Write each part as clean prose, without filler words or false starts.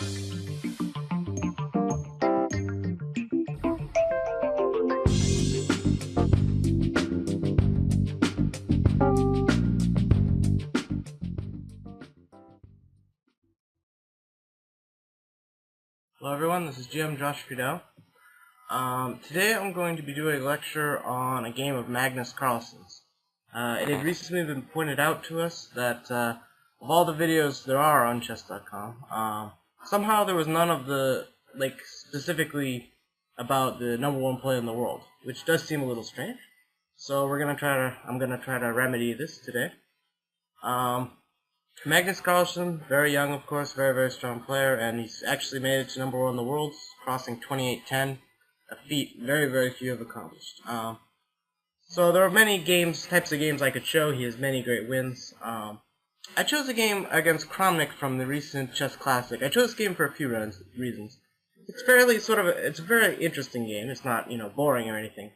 Hello everyone, this is GM Josh Friedel. Today I'm going to be doing a lecture on a game of Magnus Carlsen's. It had recently been pointed out to us that of all the videos there are on Chess.com, somehow there was none of the, specifically about the #1 player in the world, which does seem a little strange. So I'm gonna try to remedy this today. Magnus Carlsen, very young, of course, very, very strong player, and he's actually made it to #1 in the world, crossing 28-10, a feat very, very few have accomplished. So there are many types of games I could show. He has many great wins. I chose a game against Kramnik from the recent Chess Classic. I chose this game for a few reasons. It's it's a very interesting game. It's not, boring or anything.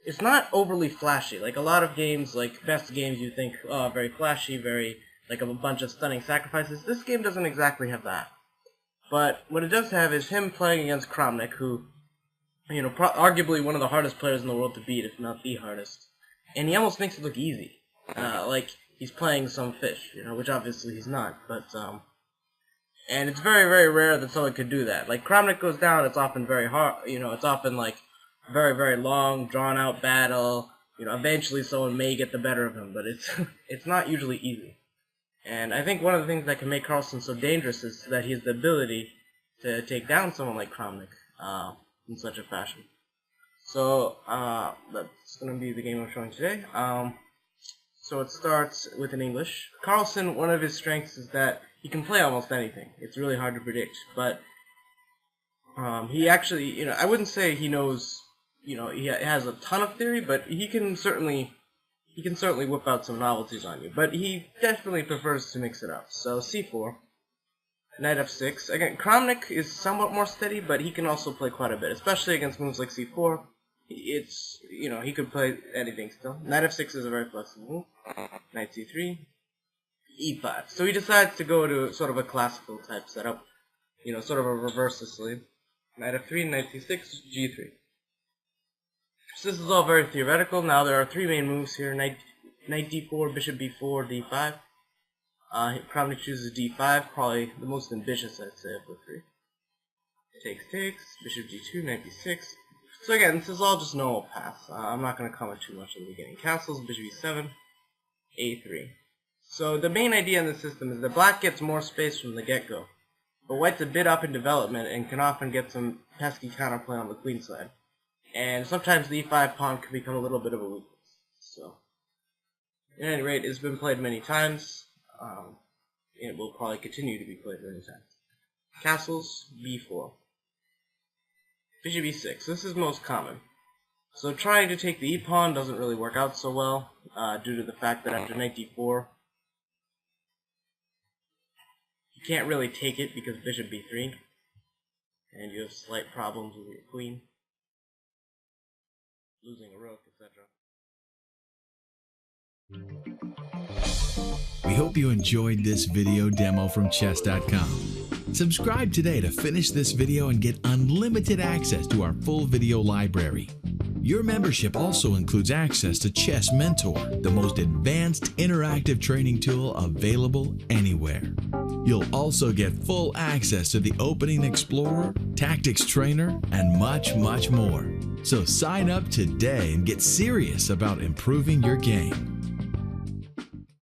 It's not overly flashy. Like a lot of games, like best games, you think, oh, very flashy, very like a bunch of stunning sacrifices. This game doesn't exactly have that. But what it does have is him playing against Kramnik, who, arguably one of the hardest players in the world to beat, if not the hardest. And he almost makes it look easy. Like he's playing some fish, which obviously he's not. But, and it's very, very rare that someone could do that. Like Kramnik goes down, it's often very hard, it's often like very, very long, drawn out battle. Eventually someone may get the better of him, but it's not usually easy. And I think one of the things that can make Carlsen so dangerous is that he has the ability to take down someone like Kramnik in such a fashion. So that's going to be the game I'm showing today. So it starts with an English. Carlsen, one of his strengths is that he can play almost anything. It's really hard to predict, but he actually, I wouldn't say he knows, he has a ton of theory, but he can certainly whip out some novelties on you, but he definitely prefers to mix it up. So c4, knight f6. Again, Kramnik is somewhat more steady, but he can also play quite a bit, especially against moves like c4. It's, he could play anything still. Knight f6 is a very flexible move. Knight c3, e5. So he decides to go to sort of a classical type setup, sort of a reverse Sicily. Knight f3, knight c6, g3. So this is all very theoretical. Now there are three main moves here: knight d4, bishop b4, d5. Kramnik chooses d5, probably the most ambitious, I'd say, of the three. Takes, bishop g2, knight b6. So again, this is all just normal paths. I'm not going to comment too much in the beginning. Castles, bishop e7, a3. So the main idea in the system is that black gets more space from the get-go, but white's a bit up in development and can often get some pesky counterplay on the queen side. And sometimes the e5 pawn can become a little bit of a weakness. So, at any rate, it's been played many times. It will probably continue to be played many times. Castles, b4. Bishop e6. This is most common. So trying to take the e-pawn doesn't really work out so well, due to the fact that after knight d4, you can't really take it because bishop b3, and you have slight problems with your queen. Losing a rook, etc. We hope you enjoyed this video demo from Chess.com. Subscribe today to finish this video and get unlimited access to our full video library. Your membership also includes access to Chess Mentor, the most advanced interactive training tool available anywhere. You'll also get full access to the Opening Explorer, Tactics Trainer, and much, much more. So sign up today and get serious about improving your game.